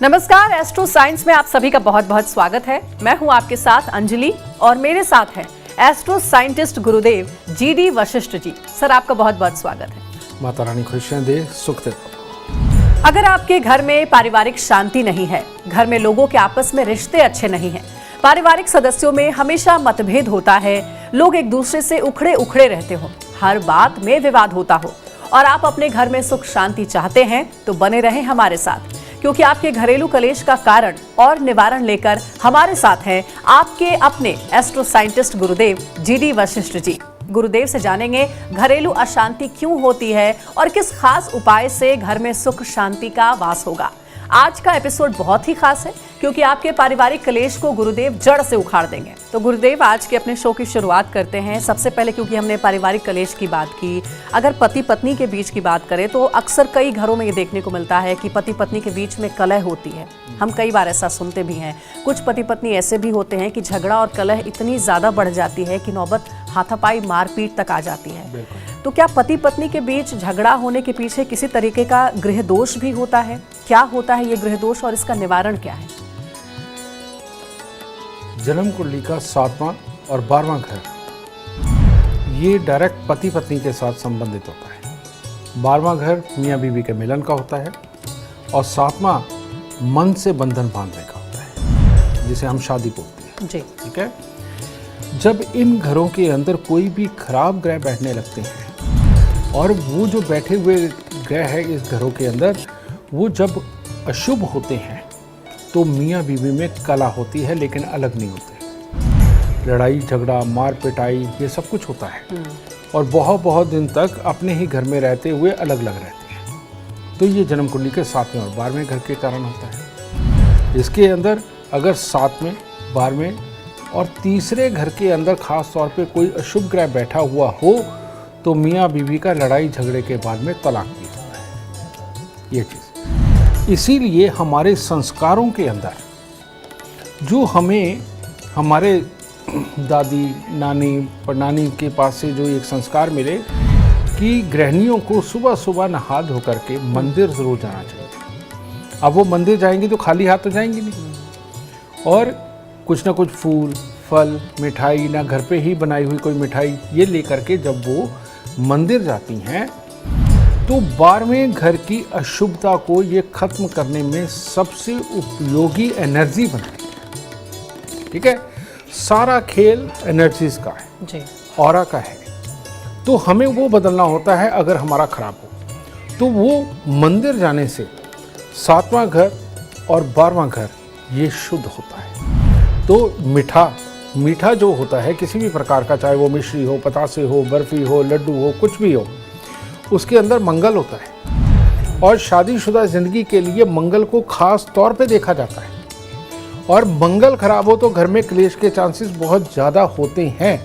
नमस्कार, astro science में आप सभी का बहुत बहुत स्वागत है। मैं हूं आपके साथ अंजलि और मेरे साथ हैं एस्ट्रो साइंटिस्ट गुरुदेव जीडी वशिष्ठ जी। सर, आपका बहुत बहुत स्वागत है। माता रानी खुशियां दे, सुख दे। अगर आपके घर में पारिवारिक शांति नहीं है, घर में लोगों के आपस में रिश्ते अच्छे नहीं हैं, पारिवारिक सदस्यों में हमेशा मतभेद होता है, लोग एक दूसरे से उखड़े उखड़े रहते हो, हर बात में विवाद होता हो और आप अपने घर में सुख शांति चाहते हैं, तो बने रहें हमारे साथ, क्योंकि आपके घरेलू कलेश का कारण और निवारण लेकर हमारे साथ हैं आपके अपने एस्ट्रो साइंटिस्ट गुरुदेव जीडी वशिष्ठ जी। गुरुदेव से जानेंगे घरेलू अशांति क्यों होती है और किस खास उपाय से घर में सुख शांति का वास होगा। आज का एपिसोड बहुत ही खास है क्योंकि आपके पारिवारिक कलेश को गुरुदेव जड़ से उखाड़ देंगे। तो गुरुदेव, आज के अपने शो की शुरुआत करते हैं। सबसे पहले, क्योंकि हमने पारिवारिक कलेश की बात की, अगर पति पत्नी के बीच की बात करें तो अक्सर कई घरों में ये देखने को मिलता है कि पति पत्नी के बीच में कलह होती है। हम कई बार ऐसा सुनते भी हैं। कुछ पति पत्नी ऐसे भी होते हैं कि झगड़ा और कलह इतनी ज़्यादा बढ़ जाती है कि नौबत हाथापाई मारपीट तक आ जाती है। तो क्या पति पत्नी के बीच झगड़ा होने के पीछे किसी तरीके का गृह दोष भी होता है? क्या होता है ये गृह दोष और इसका निवारण क्या है? जन्म कुंडली का 7वां और 12वां घर, ये डायरेक्ट पति पत्नी के साथ संबंधित होता है। 12वां घर मियाँ बीवी के मिलन का होता है और 7वां मन से बंधन बांधने का होता है, जिसे हम शादी बोलते हैं। जी, ठीक है। जब इन घरों के अंदर कोई भी खराब ग्रह बैठने लगते हैं और वो जो बैठे हुए ग्रह है इस घरों के अंदर, वो जब अशुभ होते हैं तो मियाँ बीवी में कला होती है, लेकिन अलग नहीं होते। लड़ाई झगड़ा मार पिटाई ये सब कुछ होता है और बहुत बहुत दिन तक अपने ही घर में रहते हुए अलग अलग रहते हैं। तो ये जन्म कुंडली के 7वें और 12वें घर के कारण होता है। इसके अंदर अगर 7वें 12वें और तीसरे घर के अंदर खास तौर पे कोई अशुभ ग्रह बैठा हुआ हो तो मियाँ बीवी का लड़ाई झगड़े के बाद में तलाक भी होता है। ये चीज़ इसीलिए हमारे संस्कारों के अंदर जो हमें हमारे दादी नानी परनानी के पास से जो एक संस्कार मिले कि गृहिणियों को सुबह सुबह नहा धो करके मंदिर ज़रूर जाना चाहिए। अब वो मंदिर जाएंगी तो खाली हाथ तो जाएंगी नहीं, और कुछ ना कुछ फूल फल मिठाई, ना घर पे ही बनाई हुई कोई मिठाई, ये लेकर के जब वो मंदिर जाती हैं तो 12वें घर की अशुभता को ये खत्म करने में सबसे उपयोगी एनर्जी बनती है। ठीक है। सारा खेल एनर्जीज का है जी, ऑरा का है। तो हमें वो बदलना होता है अगर हमारा खराब हो। तो वो मंदिर जाने से 7वां घर और 12वां घर ये शुद्ध होता है। तो मीठा जो होता है किसी भी प्रकार का, चाहे वो मिश्री हो, पतासे हो, बर्फी हो, लड्डू हो, कुछ भी हो, उसके अंदर मंगल होता है और शादीशुदा जिंदगी के लिए मंगल को खास तौर पे देखा जाता है। और मंगल खराब हो तो घर में क्लेश के चांसेस बहुत ज़्यादा होते हैं।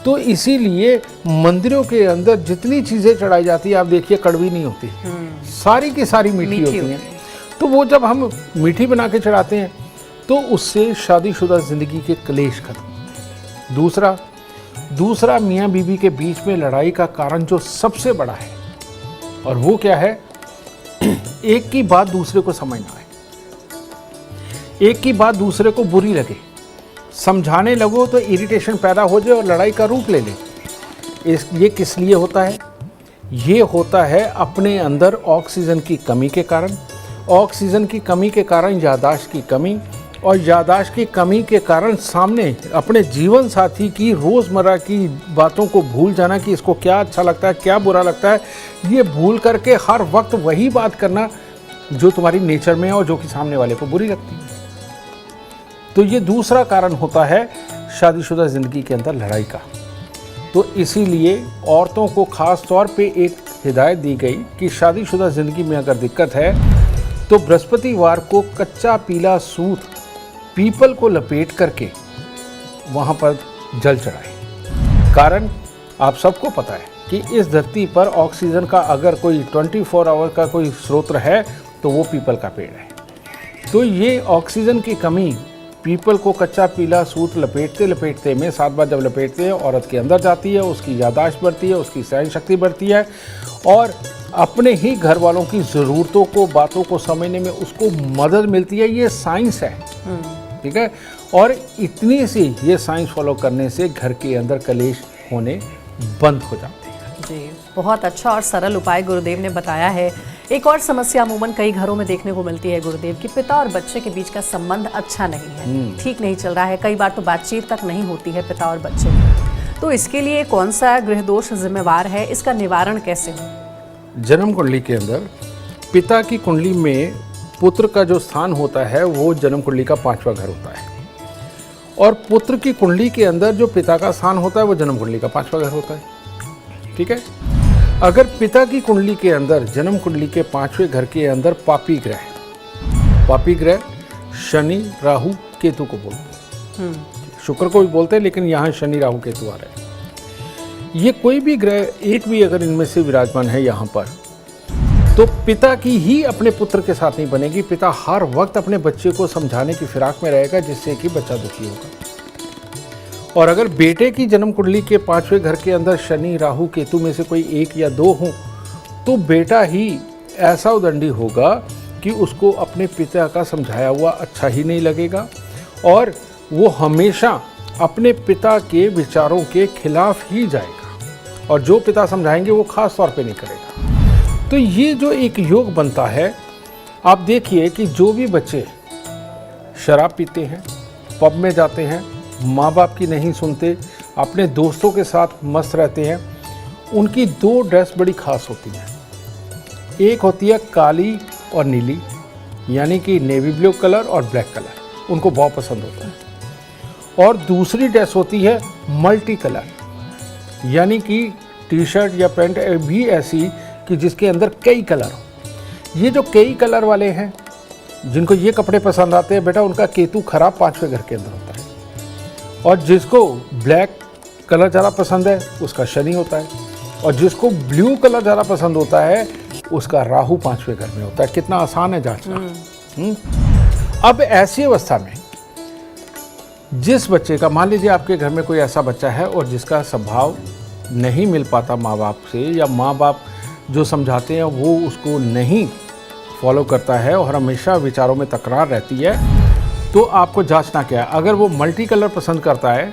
तो इसीलिए मंदिरों के अंदर जितनी चीज़ें चढ़ाई जाती है, आप देखिए कड़वी नहीं होती, सारी की सारी मीठी होती हैं। तो वो जब हम मीठी बना के चढ़ाते हैं तो उससे शादीशुदा जिंदगी के क्लेश खत्म। दूसरा मियाँ बीवी के बीच में लड़ाई का कारण जो सबसे बड़ा है, और वो क्या है, एक की बात दूसरे को समझ ना आए, एक की बात दूसरे को बुरी लगे, समझाने लगो तो इरिटेशन पैदा हो जाए और लड़ाई का रूप ले ले। ये किस लिए होता है? ये होता है अपने अंदर ऑक्सीजन की कमी के कारण। ऑक्सीजन की कमी के कारण याददाश्त की कमी, और याददाश्त की कमी के कारण सामने अपने जीवन साथी की रोज़मर्रा की बातों को भूल जाना कि इसको क्या अच्छा लगता है क्या बुरा लगता है, ये भूल करके हर वक्त वही बात करना जो तुम्हारी नेचर में है और जो कि सामने वाले को बुरी लगती है। तो ये दूसरा कारण होता है शादीशुदा ज़िंदगी के अंदर लड़ाई का। तो इसीलिए औरतों को ख़ास तौर पे एक हिदायत दी गई कि शादीशुदा ज़िंदगी में अगर दिक्कत है तो बृहस्पतिवार को कच्चा पीला सूत पीपल को लपेट करके वहाँ पर जल चढ़ाएं। कारण आप सबको पता है कि इस धरती पर ऑक्सीजन का अगर कोई 24 आवर का कोई स्रोत है तो वो पीपल का पेड़ है। तो ये ऑक्सीजन की कमी पीपल को कच्चा पीला सूत लपेटते लपेटते में 7 बार जब लपेटते हैं औरत के अंदर जाती है, उसकी याददाश्त बढ़ती है, उसकी सहन शक्ति बढ़ती है और अपने ही घर वालों की ज़रूरतों को, बातों को समझने में उसको मदद मिलती है। ये साइंस है, ठीक है। और इतनी सी ये साइंस फॉलो करने से घर के अंदर कलेश होने बंद हो जाते हैं। जी, बहुत अच्छा और सरल उपाय गुरुदेव ने बताया है। एक और समस्या अमूमन कई घरों में देखने को मिलती है गुरुदेव कि पिता और बच्चे के बीच का संबंध अच्छा नहीं है, ठीक नहीं चल रहा है। कई बार तो बातचीत तक नहीं होती है पिता और बच्चे की। तो इसके लिए कौन सा गृह दोष जिम्मेवार है, इसका निवारण कैसे हो? जन्म कुंडली के अंदर पिता की कुंडली में पुत्र का जो स्थान होता है वो जन्म कुंडली का 5वां घर होता है, और पुत्र की कुंडली के अंदर जो पिता का स्थान होता है वो जन्म कुंडली का 5वां घर होता है, ठीक है। अगर पिता की कुंडली के अंदर जन्म कुंडली के 5वें घर के अंदर पापी ग्रह शनि, राहु, केतु को बोलते हैं, शुक्र को भी बोलते हैं, लेकिन यहाँ शनि, राहु, केतु आ रहे हैं। ये कोई भी ग्रह एक भी अगर इनमें से विराजमान है यहाँ पर, तो पिता की ही अपने पुत्र के साथ नहीं बनेगी। पिता हर वक्त अपने बच्चे को समझाने की फिराक में रहेगा, जिससे कि बच्चा दुखी होगा। और अगर बेटे की जन्म कुंडली के 5वें घर के अंदर शनि, राहु, केतु में से कोई एक या दो हों, तो बेटा ही ऐसा उदंडी होगा कि उसको अपने पिता का समझाया हुआ अच्छा ही नहीं लगेगा, और वो हमेशा अपने पिता के विचारों के खिलाफ ही जाएगा, और जो पिता समझाएंगे वो खास तौर पे नहीं करेगा। तो ये जो एक योग बनता है, आप देखिए कि जो भी बच्चे शराब पीते हैं, पब में जाते हैं, माँ बाप की नहीं सुनते, अपने दोस्तों के साथ मस्त रहते हैं, उनकी 2 ड्रेस बड़ी खास होती हैं। एक होती है काली और नीली, यानी कि नेवी ब्लू कलर और ब्लैक कलर, उनको बहुत पसंद होता है। और दूसरी ड्रेस होती है मल्टी कलर, यानी कि टी शर्ट या पैंट भी ऐसी कि जिसके अंदर कई कलर हो। ये जो कई कलर वाले हैं, जिनको ये कपड़े पसंद आते हैं, बेटा उनका केतु खराब 5वें घर के अंदर होता है। और जिसको ब्लैक कलर ज़्यादा पसंद है उसका शनि होता है, और जिसको ब्लू कलर ज़्यादा पसंद होता है उसका राहु 5वें घर में होता है। कितना आसान है जांचना। अब ऐसी अवस्था में जिस बच्चे का, मान लीजिए आपके घर में कोई ऐसा बच्चा है और जिसका स्वभाव नहीं मिल पाता माँ बाप से, या माँ बाप जो समझाते हैं वो उसको नहीं फॉलो करता है और हमेशा विचारों में तकरार रहती है, तो आपको जांचना क्या है। अगर वो मल्टी कलर पसंद करता है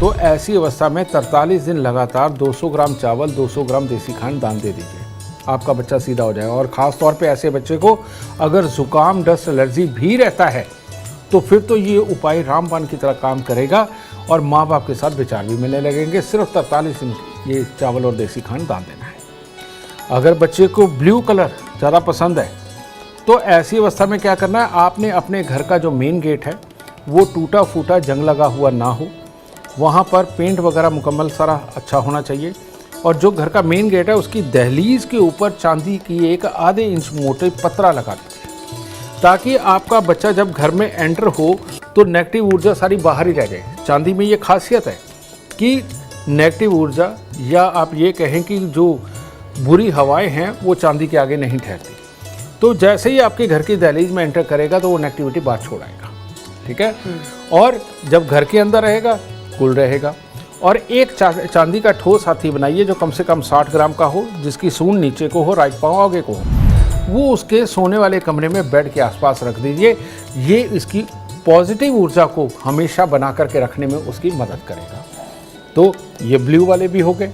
तो ऐसी अवस्था में 43 दिन लगातार 200 ग्राम चावल, 200 ग्राम देसी खांड दान दे दीजिए, आपका बच्चा सीधा हो जाएगा। और ख़ास तौर पे ऐसे बच्चे को अगर ज़ुकाम, डस्ट, एलर्जी भी रहता है तो फिर तो ये उपाय रामबाण की तरह काम करेगा, और माँ बाप के साथ विचार भी मिलने लगेंगे। सिर्फ 43 दिन ये चावल और देसी खांड दान देना है। अगर बच्चे को ब्लू कलर ज़्यादा पसंद है तो ऐसी अवस्था में क्या करना है, आपने अपने घर का जो मेन गेट है वो टूटा फूटा, जंग लगा हुआ ना हो, वहाँ पर पेंट वगैरह मुकम्मल सारा अच्छा होना चाहिए। और जो घर का मेन गेट है उसकी दहलीज के ऊपर चांदी की एक आधे इंच मोटे पतरा लगा दीजिए, ताकि आपका बच्चा जब घर में एंटर हो तो नेगेटिव ऊर्जा सारी बाहर ही रह जाए। चांदी में ये खासियत है कि नेगेटिव ऊर्जा, या आप ये कहें कि जो बुरी हवाएं हैं वो चांदी के आगे नहीं ठहरती। तो जैसे ही आपके घर की दहलीज में एंटर करेगा तो वो नेगेटिविटी बाहर छोड़ाएगा, ठीक है। और जब घर के अंदर रहेगा कुल रहेगा। और एक चांदी का ठोस हाथी बनाइए जो कम से कम 60 ग्राम का हो, जिसकी सूंड नीचे को हो, राइट पाँव आगे को हो, वो उसके सोने वाले कमरे में बेड के आसपास रख दीजिए। ये इसकी पॉजिटिव ऊर्जा को हमेशा बना करके रखने में उसकी मदद करेगा। तो ये ब्लू वाले भी हो गए।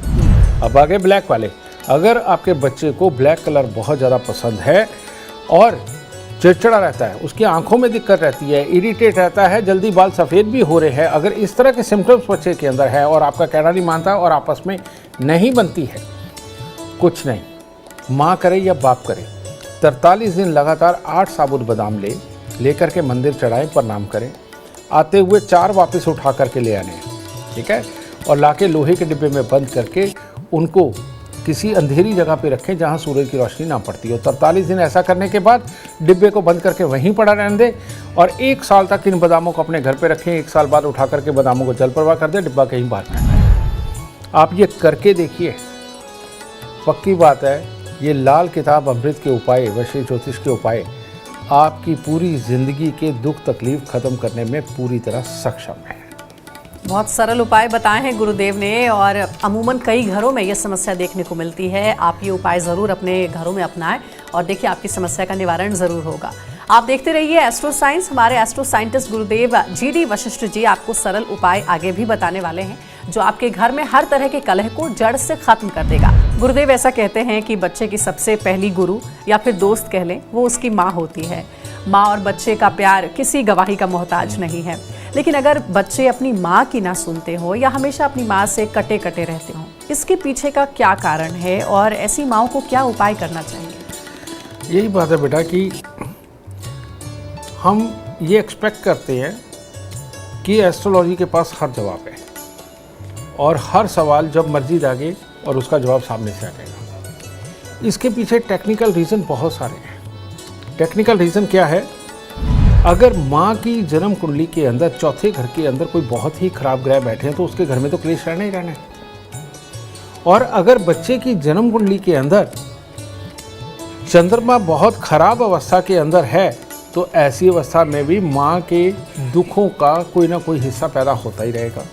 अब आगे ब्लैक वाले। अगर आपके बच्चे को ब्लैक कलर बहुत ज़्यादा पसंद है और चिड़चिड़ा रहता है, उसकी आंखों में दिक्कत रहती है, इरिटेट रहता है, जल्दी बाल सफ़ेद भी हो रहे हैं, अगर इस तरह के सिम्टम्स बच्चे के अंदर है और आपका कहना नहीं मानता और आपस में नहीं बनती है, कुछ नहीं, माँ करे या बाप करे, 43 दिन लगातार 8 साबुत बादाम लेकर के मंदिर चढ़ाएं, प्रणाम करें, आते हुए 4 वापस उठा करके ले आने, ठीक है, और लाके लोहे के डिब्बे में बंद करके उनको किसी अंधेरी जगह पे रखें जहां सूरज की रोशनी ना पड़ती हो। 43 दिन ऐसा करने के बाद डिब्बे को बंद करके वहीं पड़ा रहने दें, और 1 साल तक इन बादामों को अपने घर पे रखें। 1 साल बाद उठा करके बादामों को जल प्रवाह कर दें, डिब्बा कहीं बाहर फेंक दें। आप ये करके देखिए, पक्की बात है, ये लाल किताब अमृत के उपाय, वशी ज्योतिष के उपाय आपकी पूरी ज़िंदगी के दुख तकलीफ ख़त्म करने में पूरी तरह सक्षम है। बहुत सरल उपाय बताए हैं गुरुदेव ने और अमूमन कई घरों में ये समस्या देखने को मिलती है। आप ये उपाय ज़रूर अपने घरों में अपनाएं और देखिए आपकी समस्या का निवारण ज़रूर होगा। आप देखते रहिए एस्ट्रो साइंस। हमारे एस्ट्रो साइंटिस्ट गुरुदेव GD वशिष्ठ जी आपको सरल उपाय आगे भी बताने वाले हैं जो आपके घर में हर तरह के कलह को जड़ से खत्म कर देगा। गुरुदेव ऐसा कहते हैं कि बच्चे की सबसे पहली गुरु या फिर दोस्त कह लें वो उसकी माँ होती है। माँ और बच्चे का प्यार किसी गवाही का मोहताज नहीं है। लेकिन अगर बच्चे अपनी माँ की ना सुनते हो या हमेशा अपनी माँ से कटे कटे रहते हो, इसके पीछे का क्या कारण है और ऐसी माँओं को क्या उपाय करना चाहिए? यही बात है बेटा कि हम ये एक्सपेक्ट करते हैं कि एस्ट्रोलॉजी के पास हर जवाब है और हर सवाल जब मर्जी दागे और उसका जवाब सामने से आ जाएगा। इसके पीछे टेक्निकल रीज़न बहुत सारे हैं। टेक्निकल रीज़न क्या है? अगर माँ की जन्म कुंडली के अंदर चौथे घर के अंदर कोई बहुत ही खराब ग्रह बैठे हैं तो उसके घर में तो क्लेश रहना ही रहना है। और अगर बच्चे की जन्म कुंडली के अंदर चंद्रमा बहुत खराब अवस्था के अंदर है तो ऐसी अवस्था में भी माँ के दुखों का कोई ना कोई हिस्सा पैदा होता ही रहेगा।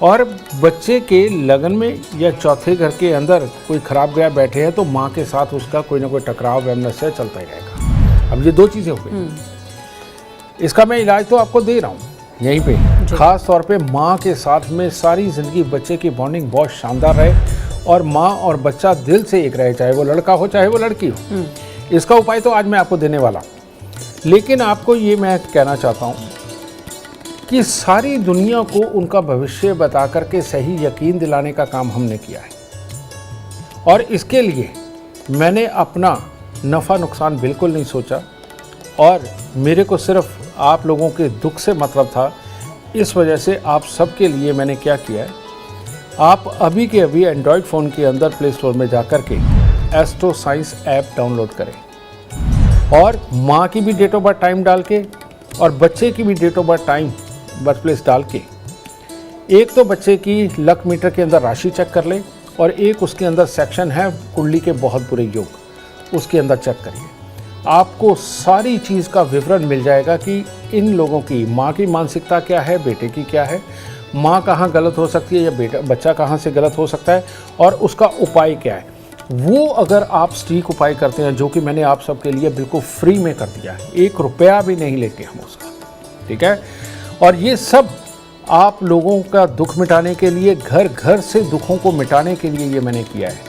और बच्चे के लगन में या चौथे घर के अंदर कोई खराब ग्रह बैठे हैं तो माँ के साथ उसका कोई ना कोई टकराव वैमनस्य चलता ही रहेगा। अब ये दो चीज़ें हो गई। इसका मैं इलाज तो आपको दे रहा हूँ यहीं पे। खास तौर पे माँ के साथ में सारी ज़िंदगी बच्चे की बॉन्डिंग बहुत शानदार रहे और माँ और बच्चा दिल से एक रहे, चाहे वो लड़का हो चाहे वो लड़की हो। इसका उपाय तो आज मैं आपको देने वाला हूँ। लेकिन आपको ये मैं कहना चाहता हूँ कि सारी दुनिया को उनका भविष्य बता करके सही यकीन दिलाने का काम हमने किया है और इसके लिए मैंने अपना नफ़ा नुकसान बिल्कुल नहीं सोचा और मेरे को सिर्फ आप लोगों के दुख से मतलब था। इस वजह से आप सबके लिए मैंने क्या किया है, आप अभी के अभी एंड्रॉयड फ़ोन के अंदर प्ले स्टोर में जा कर के एस्ट्रो साइंस ऐप डाउनलोड करें और माँ की भी डेट ऑफ बर्थ टाइम डाल के और बच्चे की भी date of birth time birth place डाल के एक तो बच्चे की लक मीटर के अंदर राशि चेक कर लें और एक उसके अंदर सेक्शन है कुंडली के बहुत बुरे योग, उसके अंदर चेक करिए। आपको सारी चीज़ का विवरण मिल जाएगा कि इन लोगों की माँ की मानसिकता क्या है, बेटे की क्या है, माँ कहाँ गलत हो सकती है या बच्चा कहाँ से गलत हो सकता है और उसका उपाय क्या है। वो अगर आप सटीक उपाय करते हैं जो कि मैंने आप सबके लिए बिल्कुल फ्री में कर दिया है, 1 रुपया भी नहीं लेते हम उसका, ठीक है। और ये सब आप लोगों का दुख मिटाने के लिए, घर घर से दुखों को मिटाने के लिए ये मैंने किया है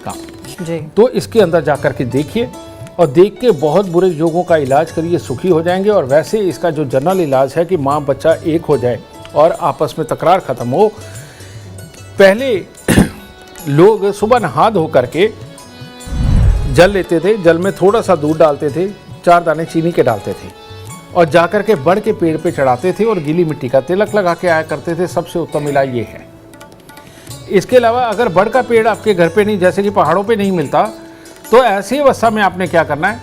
काम जी। तो इसके अंदर जाकर के देखिए और देख के बहुत बुरे योगों का इलाज करिए, सुखी हो जाएंगे। और वैसे इसका जो जनरल इलाज है कि माँ बच्चा एक हो जाए और आपस में तकरार ख़त्म हो। पहले लोग सुबह नहा धो करके जल लेते थे, जल में थोड़ा सा दूध डालते थे, 4 दाने चीनी के डालते थे और जाकर के बड़ के पेड़ पे चढ़ाते थे और गीली मिट्टी का तिलक लगा के आया करते थे। सबसे उत्तम इलाज ये है। इसके अलावा अगर बड़ का पेड़ आपके घर पे नहीं, जैसे कि पहाड़ों पे नहीं मिलता, तो ऐसी अवस्था में आपने क्या करना है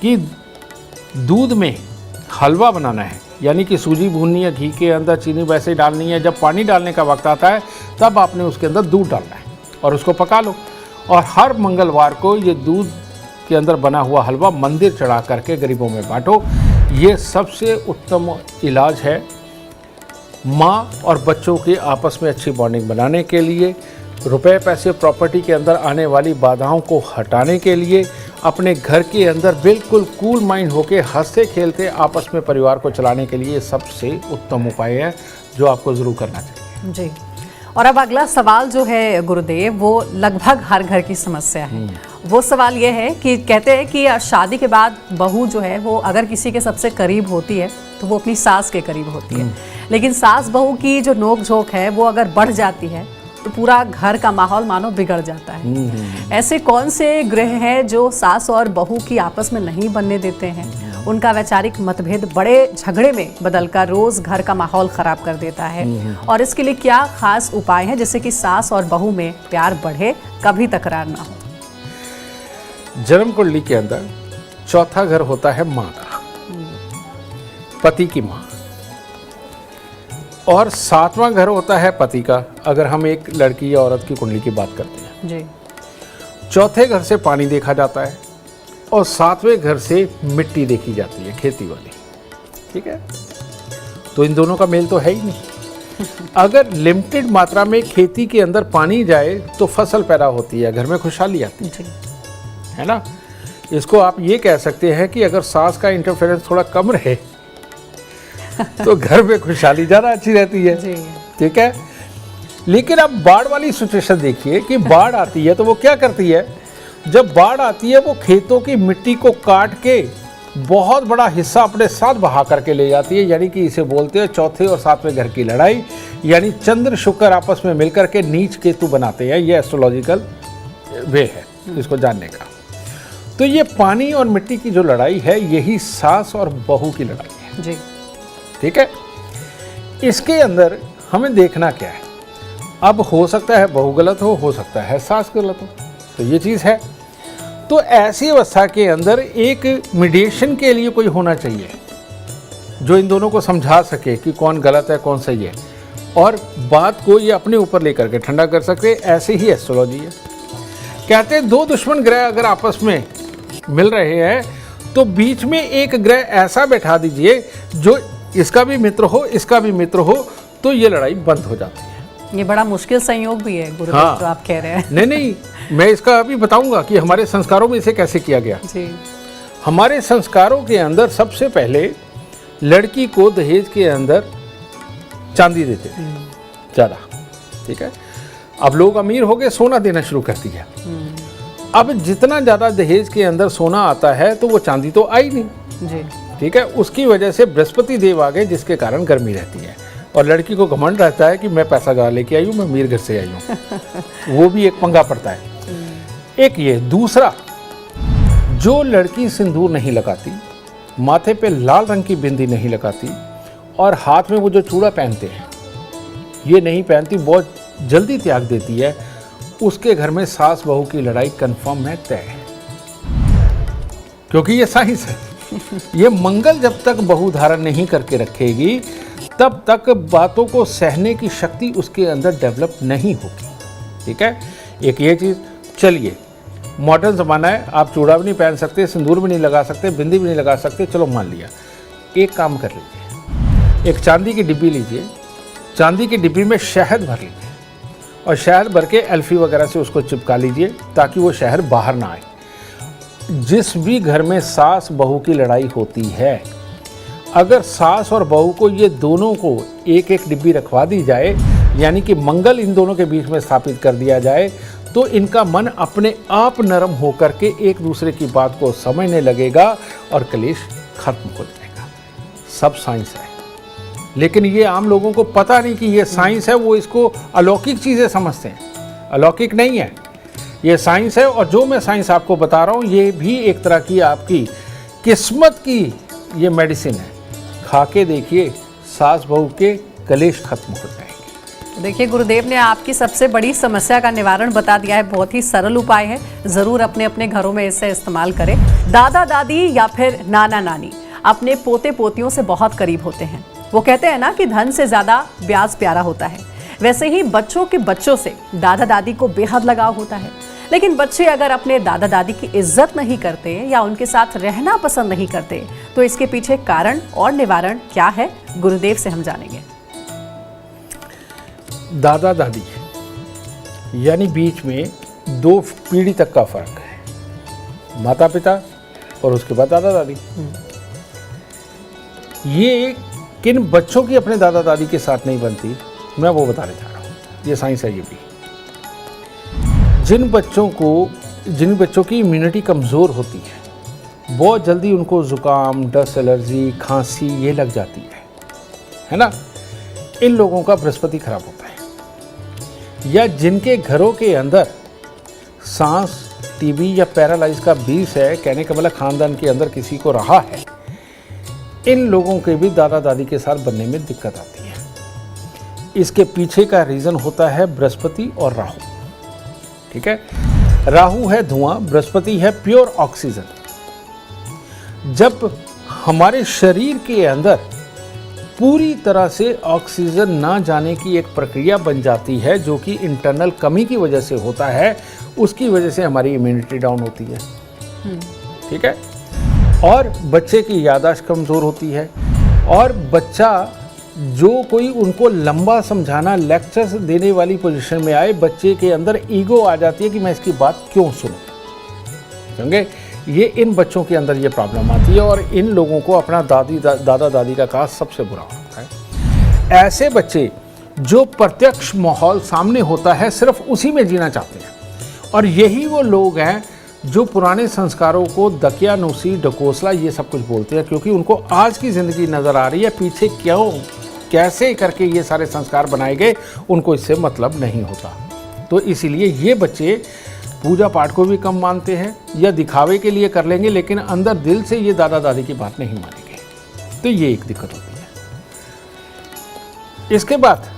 कि दूध में हलवा बनाना है, यानी कि सूजी भूननी है, घी के अंदर चीनी वैसे ही डालनी है। जब पानी डालने का वक्त आता है तब आपने उसके अंदर दूध डालना है और उसको पका लो। और हर मंगलवार को ये दूध के अंदर बना हुआ हलवा मंदिर चढ़ा करके गरीबों में बांटो। ये सबसे उत्तम इलाज है माँ और बच्चों के आपस में अच्छी बॉन्डिंग बनाने के लिए, रुपए पैसे प्रॉपर्टी के अंदर आने वाली बाधाओं को हटाने के लिए, अपने घर के अंदर बिल्कुल कूल माइंड होके हंसते खेलते आपस में परिवार को चलाने के लिए सबसे उत्तम उपाय है जो आपको ज़रूर करना चाहिए। जी। और अब अगला सवाल जो है गुरुदेव, वो लगभग हर घर की समस्या है। वो सवाल ये है कि कहते हैं कि शादी के बाद बहू जो है वो अगर किसी के सबसे करीब होती है तो वो अपनी सास के करीब होती है, लेकिन सास बहू की जो नोक झोंक है वो अगर बढ़ जाती है तो पूरा घर का माहौल मानो बिगड़ जाता है। ऐसे कौन से ग्रह हैं जो सास और बहू की आपस में नहीं बनने देते हैं? उनका वैचारिक मतभेद बड़े झगड़े में बदलकर रोज घर का माहौल खराब कर देता है और इसके लिए क्या खास उपाय हैं जिससे कि सास और बहू में प्यार बढ़े, कभी तकरार ना हो? जन्म कुंडली के अंदर चौथा घर होता है माँ का, पति की माँ, और 7वां घर होता है पति का, अगर हम एक लड़की या औरत की कुंडली की बात करते हैं जी। चौथे घर से पानी देखा जाता है और 7वें घर से मिट्टी देखी जाती है, खेती वाली, ठीक है। तो इन दोनों का मेल तो है ही नहीं। अगर लिमिटेड मात्रा में खेती के अंदर पानी जाए तो फसल पैदा होती है, घर में खुशहाली आती है ना। इसको आप ये कह सकते हैं कि अगर सास का इंटरफेरेंस थोड़ा कम रहे तो घर में खुशहाली ज़्यादा अच्छी रहती है, ठीक है। लेकिन अब बाढ़ वाली सिचुएशन देखिए कि बाढ़ आती है तो वो क्या करती है, जब बाढ़ आती है वो खेतों की मिट्टी को काट के बहुत बड़ा हिस्सा अपने साथ बहा करके ले जाती है, यानी कि इसे बोलते हैं चौथे और सातवें घर की लड़ाई, यानी चंद्र शुक्र आपस में मिलकर के नीच केतु बनाते हैं। ये एस्ट्रोलॉजिकल वे है इसको जानने का। तो ये पानी और मिट्टी की जो लड़ाई है यही सास और बहू की लड़ाई है जी, ठीक है। इसके अंदर हमें देखना क्या है, अब हो सकता है बहू गलत हो सकता है सास गलत हो, तो ये चीज़ है। तो ऐसी अवस्था के अंदर एक मीडिएशन के लिए कोई होना चाहिए जो इन दोनों को समझा सके कि कौन गलत है कौन सही है, और बात को ये अपने ऊपर लेकर के ठंडा कर सके। ऐसे ही एस्ट्रोलॉजी है। कहते हैं दो दुश्मन ग्रह अगर आपस में मिल रहे हैं तो बीच में एक ग्रह ऐसा बैठा दीजिए जो इसका भी मित्र हो इसका भी मित्र हो, तो ये लड़ाई बंद हो जाती है। ये बड़ा मुश्किल संयोग भी है गुरुदेव, हाँ, जो आप कह रहे हैं। नहीं मैं इसका अभी बताऊंगा कि हमारे संस्कारों में इसे कैसे किया गया जी। हमारे संस्कारों के अंदर सबसे पहले लड़की को दहेज के अंदर चांदी देते थे ज़्यादा, ठीक है। अब लोग अमीर हो गए, सोना देना शुरू कर दिया। अब जितना ज़्यादा दहेज के अंदर सोना आता है तो वो चांदी तो आई नहीं जी, ठीक है। उसकी वजह से बृहस्पति देव आ गए, जिसके कारण गर्मी रहती है, और लड़की को घमंड रहता है कि मैं पैसा ज़्यादा लेके आई हूँ, मैं अमीर घर से आई हूँ। वो भी एक पंगा पड़ता है। एक ये, दूसरा, जो लड़की सिंदूर नहीं लगाती, माथे पे लाल रंग की बिंदी नहीं लगाती, और हाथ में वो जो चूड़ा पहनते हैं ये नहीं पहनती, बहुत जल्दी त्याग देती है, उसके घर में सास बहू की लड़ाई कंफर्म है, तय है, क्योंकि ये साइंस है। ये मंगल जब तक बहू धारण नहीं करके रखेगी तब तक बातों को सहने की शक्ति उसके अंदर डेवलप नहीं होगी, ठीक है। एक ये चीज़। चलिए मॉडर्न ज़माना है, आप चूड़ा भी नहीं पहन सकते, सिंदूर भी नहीं लगा सकते, बिंदी भी नहीं लगा सकते, चलो मान लिया। एक काम कर लीजिए, एक चांदी की डिब्बी लीजिए, चांदी की डिब्बी में शहद भर लीजिए, और शहद भर के एल्फी वगैरह से उसको चिपका लीजिए ताकि वो शहद बाहर ना आए। जिस भी घर में सास बहू की लड़ाई होती है, अगर सास और बहू को ये दोनों को एक एक डिब्बी रखवा दी जाए, यानी कि मंगल इन दोनों के बीच में स्थापित कर दिया जाए, तो इनका मन अपने आप नरम होकर के एक दूसरे की बात को समझने लगेगा और कलेश खत्म हो जाएगा। सब साइंस है, लेकिन ये आम लोगों को पता नहीं कि ये साइंस है, वो इसको अलौकिक चीज़ें समझते हैं। अलौकिक नहीं है, ये साइंस है। और जो मैं साइंस आपको बता रहा हूँ ये भी एक तरह की आपकी किस्मत की ये मेडिसिन है। खा के देखिए, सास बहू के कलेश खत्म हो जाएंगे। देखिए गुरुदेव ने आपकी सबसे बड़ी समस्या का निवारण बता दिया है। बहुत ही सरल उपाय है, ज़रूर अपने अपने घरों में इसे इस्तेमाल करें। दादा दादी या फिर नाना नानी अपने पोते पोतियों से बहुत करीब होते हैं। वो कहते हैं ना कि धन से ज़्यादा ब्याज प्यारा होता है, वैसे ही बच्चों के बच्चों से दादा दादी को बेहद लगाव होता है। लेकिन बच्चे अगर अपने दादा दादी की इज्जत नहीं करते या उनके साथ रहना पसंद नहीं करते, तो इसके पीछे कारण और निवारण क्या है, गुरुदेव से हम जानेंगे। दादा दादी यानी बीच में दो पीढ़ी तक का फर्क है, माता पिता और उसके बाद दादा दादी। ये किन बच्चों की अपने दादा दादी के साथ नहीं बनती, मैं वो बताने जा रहा हूँ। ये साइंस है। ये भी जिन बच्चों की इम्यूनिटी कमज़ोर होती है, बहुत जल्दी उनको ज़ुकाम, डस्ट एलर्जी, खांसी ये लग जाती है ना। इन लोगों का बृहस्पति खराब होता है। या जिनके घरों के अंदर सांस, टीबी या पैरालाइज का बीज है, कहने का मतलब खानदान के अंदर किसी को रहा है, इन लोगों के भी दादा दादी के साथ बनने में दिक्कत आती है। इसके पीछे का रीज़न होता है बृहस्पति और राहु, ठीक है। राहु है धुआं, बृहस्पति है प्योर ऑक्सीजन। जब हमारे शरीर के अंदर पूरी तरह से ऑक्सीजन ना जाने की एक प्रक्रिया बन जाती है, जो कि इंटरनल कमी की वजह से होता है, उसकी वजह से हमारी इम्यूनिटी डाउन होती है, ठीक है। और बच्चे की याददाश्त कमज़ोर होती है, और बच्चा जो कोई उनको लंबा समझाना, लेक्चर्स देने वाली पोजीशन में आए, बच्चे के अंदर ईगो आ जाती है कि मैं इसकी बात क्यों सुनूं। समझे? ये इन बच्चों के अंदर ये प्रॉब्लम आती है और इन लोगों को अपना दादा दादी का कास्ट सबसे बुरा होता है। ऐसे बच्चे जो प्रत्यक्ष माहौल सामने होता है सिर्फ उसी में जीना चाहते हैं, और यही वो लोग हैं जो पुराने संस्कारों को दकियानूसी, डकोसला ये सब कुछ बोलते हैं, क्योंकि उनको आज की ज़िंदगी नज़र आ रही है, पीछे क्यों कैसे करके ये सारे संस्कार बनाए गए उनको इससे मतलब नहीं होता। तो इसीलिए ये बच्चे पूजा पाठ को भी कम मानते हैं या दिखावे के लिए कर लेंगे, लेकिन अंदर दिल से ये दादा दादी की बात नहीं मानेंगे। तो ये एक दिक्कत होती है। इसके बाद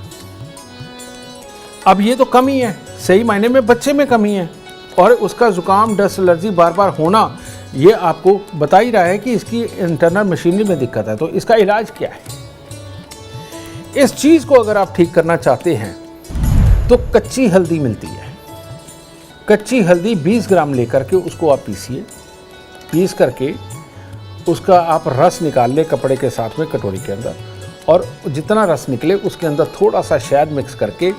अब ये तो कमी है, सही मायने में बच्चे में कमी है, और उसका जुकाम, डस्ट एलर्जी बार बार होना ये आपको बता ही रहा है कि इसकी इंटरनल मशीनरी में दिक्कत है। तो इसका इलाज क्या है? इस चीज़ को अगर आप ठीक करना चाहते हैं तो कच्ची हल्दी मिलती है। कच्ची हल्दी 20 ग्राम लेकर के उसको आप पीसिए, पीस करके उसका आप रस निकाल लें कपड़े के साथ में कटोरी के अंदर, और जितना रस निकले उसके अंदर थोड़ा सा शहद मिक्स करके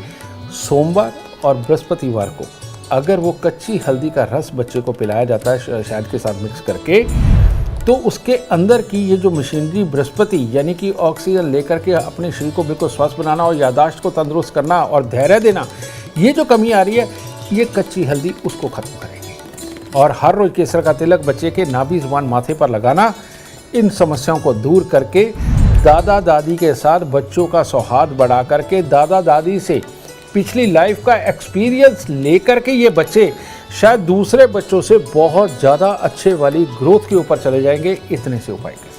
सोमवार और बृहस्पतिवार को अगर वो कच्ची हल्दी का रस बच्चे को पिलाया जाता है शहद के साथ मिक्स करके, तो उसके अंदर की ये जो मशीनरी बृहस्पति यानी कि ऑक्सीजन लेकर के अपने शरीर को बिल्कुल स्वस्थ बनाना और यादाश्त को तंदुरुस्त करना और धैर्य देना, ये जो कमी आ रही है ये कच्ची हल्दी उसको ख़त्म करेगी। और हर रोज़ केसर का तिलक बच्चे के नाभि ज़ुबान माथे पर लगाना इन समस्याओं को दूर करके दादा दादी के साथ बच्चों का सौहार्द बढ़ा करके दादा दादी से पिछली लाइफ का एक्सपीरियंस लेकर के ये बच्चे शायद दूसरे बच्चों से बहुत ज़्यादा अच्छे वाली ग्रोथ के ऊपर चले जाएंगे, इतने से उपाय के साथ।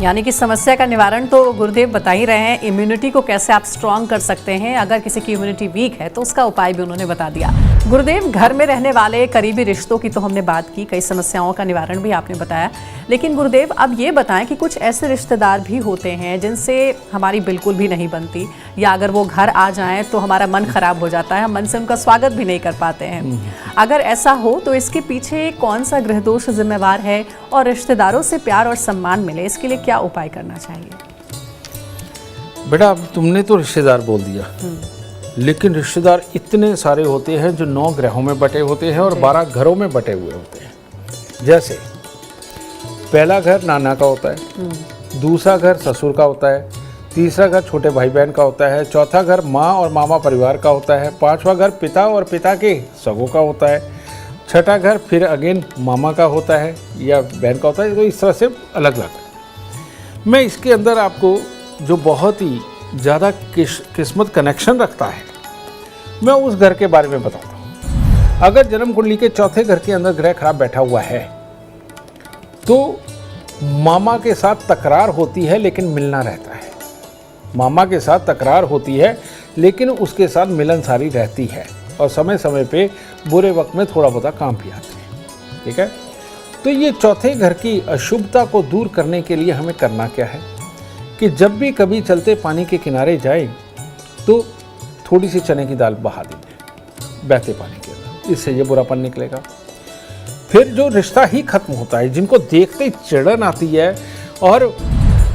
यानी कि समस्या का निवारण तो गुरुदेव बता ही रहे हैं, इम्यूनिटी को कैसे आप स्ट्रांग कर सकते हैं, अगर किसी की इम्यूनिटी वीक है तो उसका उपाय भी उन्होंने बता दिया। गुरुदेव, घर में रहने वाले करीबी रिश्तों की तो हमने बात की, कई समस्याओं का निवारण भी आपने बताया, लेकिन गुरुदेव अब ये बताएं कि कुछ ऐसे रिश्तेदार भी होते हैं जिनसे हमारी बिल्कुल भी नहीं बनती, या अगर वो घर आ जाएं तो हमारा मन खराब हो जाता है, हम मन से उनका स्वागत भी नहीं कर पाते हैं। अगर ऐसा हो तो इसके पीछे कौन सा ग्रह दोष जिम्मेवार है, और रिश्तेदारों से प्यार और सम्मान मिले इसके लिए क्या उपाय करना चाहिए? बेटा अब तुमने तो रिश्तेदार बोल दिया, लेकिन रिश्तेदार इतने सारे होते हैं जो 9 ग्रहों में बटे होते हैं और 12 घरों में बटे हुए होते हैं। जैसे पहला घर नाना का होता है, दूसरा घर ससुर का होता है, तीसरा घर छोटे भाई बहन का होता है, चौथा घर माँ और मामा परिवार का होता है, पांचवा घर पिता और पिता के सगों का होता है, छठा घर फिर अगेन मामा का होता है या बहन का होता है। तो इस तरह से अलग अलग। मैं इसके अंदर आपको जो बहुत ही ज़्यादा किस्मत कनेक्शन रखता है मैं उस घर के बारे में बताता हूँ। अगर जन्म कुंडली के चौथे घर के अंदर ग्रह खराब बैठा हुआ है तो मामा के साथ तकरार होती है लेकिन मिलना रहता है। मामा के साथ तकरार होती है लेकिन उसके साथ मिलनसारी रहती है, और समय समय पे बुरे वक्त में थोड़ा बहुत काम भी आते हैं। ठीक है, तो ये चौथे घर की अशुभता को दूर करने के लिए हमें करना क्या है कि जब भी कभी चलते पानी के किनारे जाए तो थोड़ी सी चने की दाल बहा दीजिए बहते पानी के अंदर, इससे ये बुरापन निकलेगा। फिर जो रिश्ता ही खत्म होता है, जिनको देखते ही चिड़न आती है और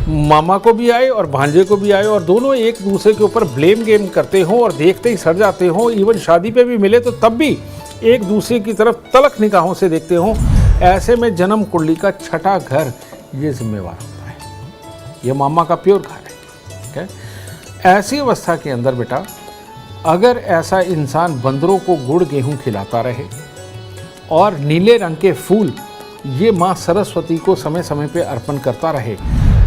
मामा को भी आए और भांजे को भी आए और दोनों एक दूसरे के ऊपर ब्लेम गेम करते हो और देखते ही सड़ जाते हो, इवन शादी पे भी मिले तो तब भी एक दूसरे की तरफ तलख निगाहों से देखते हो, ऐसे में जन्म कुंडली का छठा घर ये जिम्मेवार होता है। ये मामा का प्योर घर है। ठीक है, ऐसी अवस्था के अंदर बेटा अगर ऐसा इंसान बंदरों को गुड़ गेहूं खिलाता रहे और नीले रंग के फूल ये माँ सरस्वती को समय समय पे अर्पण करता रहे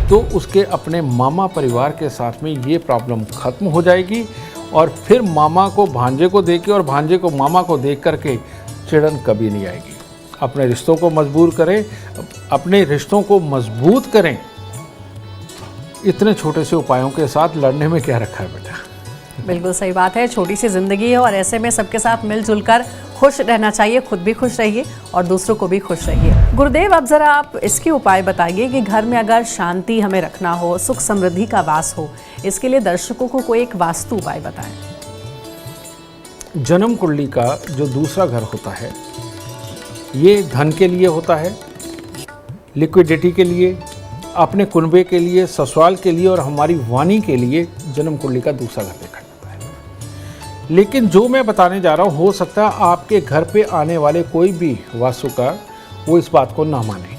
तो उसके अपने मामा परिवार के साथ में ये प्रॉब्लम खत्म हो जाएगी, और फिर मामा को भांजे को देख के और भांजे को मामा को देख करके चिड़न कभी नहीं आएगी। अपने रिश्तों को मजबूत करें, अपने रिश्तों को मजबूत करें। इतने छोटे से उपायों के साथ लड़ने में क्या रखा है बेटा। बिल्कुल सही बात है, छोटी सी जिंदगी है और ऐसे में सबके साथ मिलजुल कर खुश रहना चाहिए, खुद भी खुश रहिए और दूसरों को भी खुश रहिए। गुरुदेव अब जरा आप इसके उपाय बताइए कि घर में अगर शांति हमें रखना हो, सुख समृद्धि का वास हो, इसके लिए दर्शकों को कोई एक वास्तु उपाय बताएं। जन्म कुंडली का जो दूसरा घर होता है ये धन के लिए होता है, लिक्विडिटी के लिए, अपने कुनबे के लिए, ससुराल के लिए और हमारी वाणी के लिए जन्म कुंडली का दूसरा घर देखा जाता है। लेकिन जो मैं बताने जा रहा हूँ, हो सकता है आपके घर पे आने वाले कोई भी वास्तुकार वो इस बात को ना माने,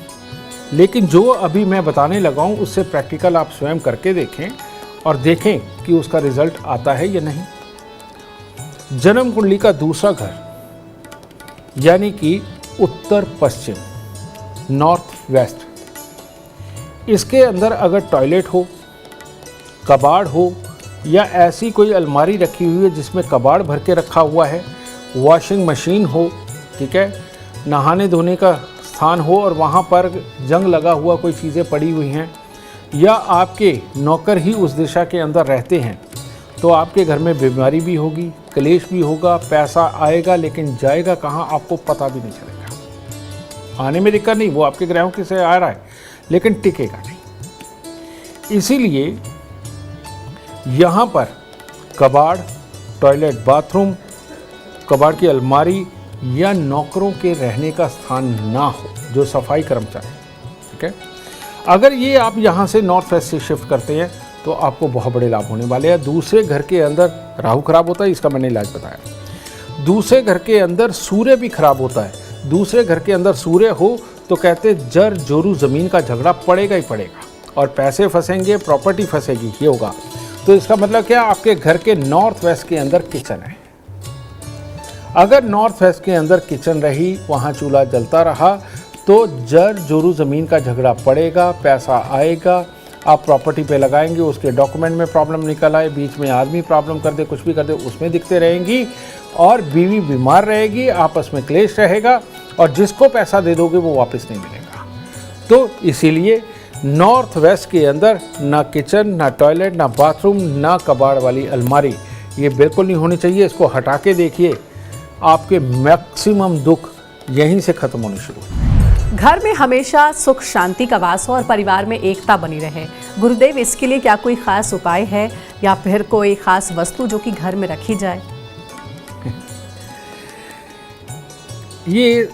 लेकिन जो अभी मैं बताने लगा हूँ उससे प्रैक्टिकल आप स्वयं करके देखें और देखें कि उसका रिजल्ट आता है या नहीं। जन्म कुंडली का दूसरा घर यानी कि उत्तर पश्चिम, नॉर्थ वेस्ट, इसके अंदर अगर टॉयलेट हो, कबाड़ हो या ऐसी कोई अलमारी रखी हुई है जिसमें कबाड़ भर के रखा हुआ है, वॉशिंग मशीन हो, ठीक है, नहाने धोने का स्थान हो और वहाँ पर जंग लगा हुआ कोई चीज़ें पड़ी हुई हैं, या आपके नौकर ही उस दिशा के अंदर रहते हैं, तो आपके घर में बीमारी भी होगी, क्लेश भी होगा, पैसा आएगा लेकिन जाएगा कहाँ आपको पता भी नहीं चलेगा। आने में दिक्कत नहीं, वो आपके ग्रहों के से आ रहा है लेकिन टिकेगा नहीं। इसीलिए यहाँ पर कबाड़, टॉयलेट, बाथरूम, कबाड़ की अलमारी या नौकरों के रहने का स्थान ना हो, जो सफाई कर्मचारी, ठीक है। अगर ये आप यहाँ से नॉर्थ वेस्ट से शिफ्ट करते हैं तो आपको बहुत बड़े लाभ होने वाले हैं। दूसरे घर के अंदर राहु खराब होता है, इसका मैंने इलाज बताया। दूसरे घर के अंदर सूर्य भी खराब होता है। दूसरे घर के अंदर सूर्य हो तो कहते जर जोरू ज़मीन का झगड़ा पड़ेगा ही पड़ेगा और पैसे फंसेंगे, प्रॉपर्टी फंसेगी, ये होगा। तो इसका मतलब क्या, आपके घर के नॉर्थ वेस्ट के अंदर किचन है। अगर नॉर्थ वेस्ट के अंदर किचन रही, वहाँ चूल्हा जलता रहा, तो जर जोरू ज़मीन का झगड़ा पड़ेगा, पैसा आएगा, आप प्रॉपर्टी पे लगाएंगे, उसके डॉक्यूमेंट में प्रॉब्लम निकल आए, बीच में आदमी प्रॉब्लम कर दे, कुछ भी कर दे, उसमें दिखते रहेंगी और बीवी बीमार रहेगी, आपस में क्लेश रहेगा और जिसको पैसा दे दोगे वो वापस नहीं मिलेगा। तो इसीलिए नॉर्थ वेस्ट के अंदर ना किचन, ना टॉयलेट, ना बाथरूम, ना कबाड़ वाली अलमारी, ये बिल्कुल नहीं होनी चाहिए। इसको हटा के देखिए, आपके मैक्सिमम दुख यहीं से खत्म होने शुरू होंगे। घर में हमेशा सुख शांति का वास हो और परिवार में एकता बनी रहे। गुरुदेव, इसके लिए क्या कोई खास उपाय है या फिर कोई खास वस्तु जो कि घर में रखी जाए? ये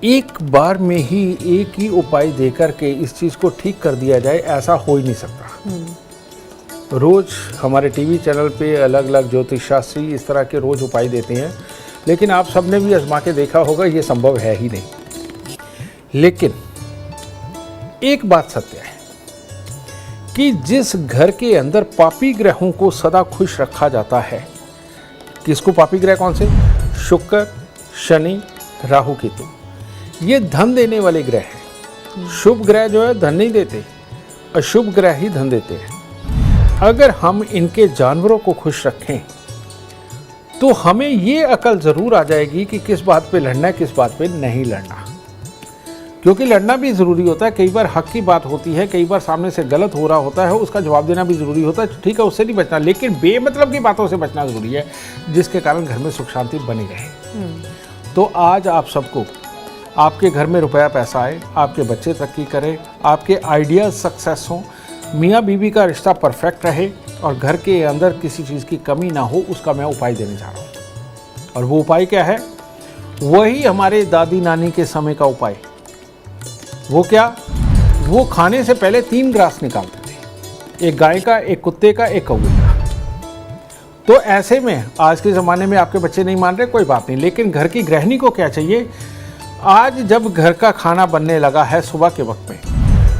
एक बार में ही एक ही उपाय देकर के इस चीज़ को ठीक कर दिया जाए, ऐसा हो ही नहीं सकता। रोज हमारे टीवी चैनल पे अलग अलग ज्योतिष शास्त्री इस तरह के रोज उपाय देते हैं, लेकिन आप सबने भी आजमा के देखा होगा ये संभव है ही नहीं। लेकिन एक बात सत्य है कि जिस घर के अंदर पापी ग्रहों को सदा खुश रखा जाता है, किसको पापी ग्रह कौन से? शुक्र, शनि, राहु, केतु, ये धन देने वाले ग्रह हैं। शुभ ग्रह जो है धन नहीं देते, अशुभ ग्रह ही धन देते हैं। अगर हम इनके जानवरों को खुश रखें तो हमें ये अकल ज़रूर आ जाएगी कि किस बात पे लड़ना है, किस बात पे नहीं लड़ना। क्योंकि लड़ना भी ज़रूरी होता है, कई बार हक की बात होती है, कई बार सामने से गलत हो रहा होता है, उसका जवाब देना भी ज़रूरी होता है, ठीक है, उससे नहीं बचना, लेकिन बेमतलब की बातों से बचना ज़रूरी है, जिसके कारण घर में सुख शांति बनी रहे। तो आज आप सबको, आपके घर में रुपया पैसा आए, आपके बच्चे तरक्की करें, आपके आइडियाज़ सक्सेस हों, मियाँ बीवी का रिश्ता परफेक्ट रहे और घर के अंदर किसी चीज़ की कमी ना हो, उसका मैं उपाय देने जा रहा हूँ। और वो उपाय क्या है? वही हमारे दादी नानी के समय का उपाय। वो क्या? वो खाने से पहले 3 ग्रास निकालते थे, एक गाय का, एक कुत्ते का, एक कौवे का। तो ऐसे में आज के ज़माने में आपके बच्चे नहीं मान रहे, कोई बात नहीं, लेकिन घर की गृहिणी को क्या चाहिए? आज जब घर का खाना बनने लगा है सुबह के वक्त में,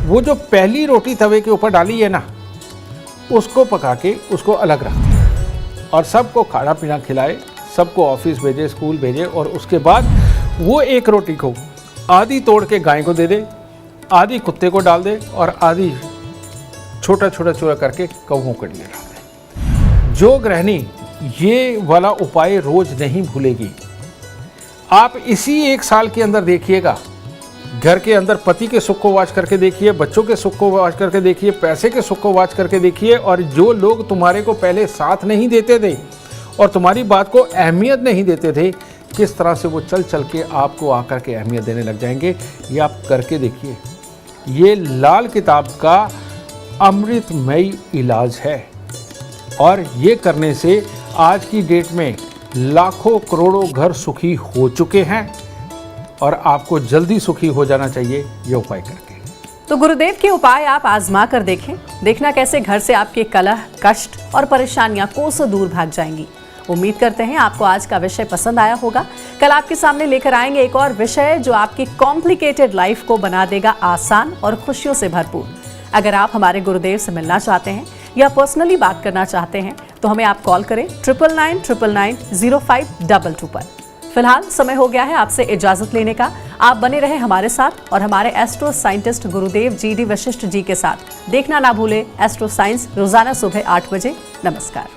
वो जो पहली रोटी तवे के ऊपर डाली है ना, उसको पका के उसको अलग रख दे और सबको खाना पीना खिलाए, सबको ऑफिस भेजे, स्कूल भेजे, और उसके बाद वो एक रोटी को आधी तोड़ के गाय को दे दे, आधी कुत्ते को डाल दे और आधी छोटा छोटा चूरा करके कौवों के लिए डाल दे। जो गृहिणी ये वाला उपाय रोज नहीं भूलेगी, आप इसी 1 साल के अंदर देखिएगा, घर के अंदर पति के सुख को वाच करके देखिए, बच्चों के सुख को वाच करके देखिए, पैसे के सुख को वाच करके देखिए, और जो लोग तुम्हारे को पहले साथ नहीं देते थे और तुम्हारी बात को अहमियत नहीं देते थे, किस तरह से वो चल चल के आपको आकर के अहमियत देने लग जाएंगे। ये आप करके देखिए। ये लाल किताब का अमृतमयी इलाज है और ये करने से आज की डेट में लाखों करोड़ों घर सुखी हो चुके हैं और आपको जल्दी सुखी हो जाना चाहिए ये उपाय करके। तो गुरुदेव के उपाय आप आजमा कर देखें। देखना कैसे घर से आपके कलह, कष्ट और परेशानियां कोसों दूर भाग जाएंगी। उम्मीद करते हैं आपको आज का विषय पसंद आया होगा। कल आपके सामने लेकर आएंगे एक और विषय जो आपकी कॉम्प्लिकेटेड लाइफ को बना देगा आसान और खुशियों से भरपूर। अगर आप हमारे गुरुदेव से मिलना चाहते हैं या पर्सनली बात करना चाहते हैं तो हमें आप कॉल करें 9999990522 पर। फिलहाल समय हो गया है आपसे इजाजत लेने का। आप बने रहे हमारे साथ और हमारे एस्ट्रो साइंटिस्ट गुरुदेव जी.डी. वशिष्ठ जी के साथ। देखना ना भूले एस्ट्रो साइंस रोजाना सुबह 8 बजे। नमस्कार।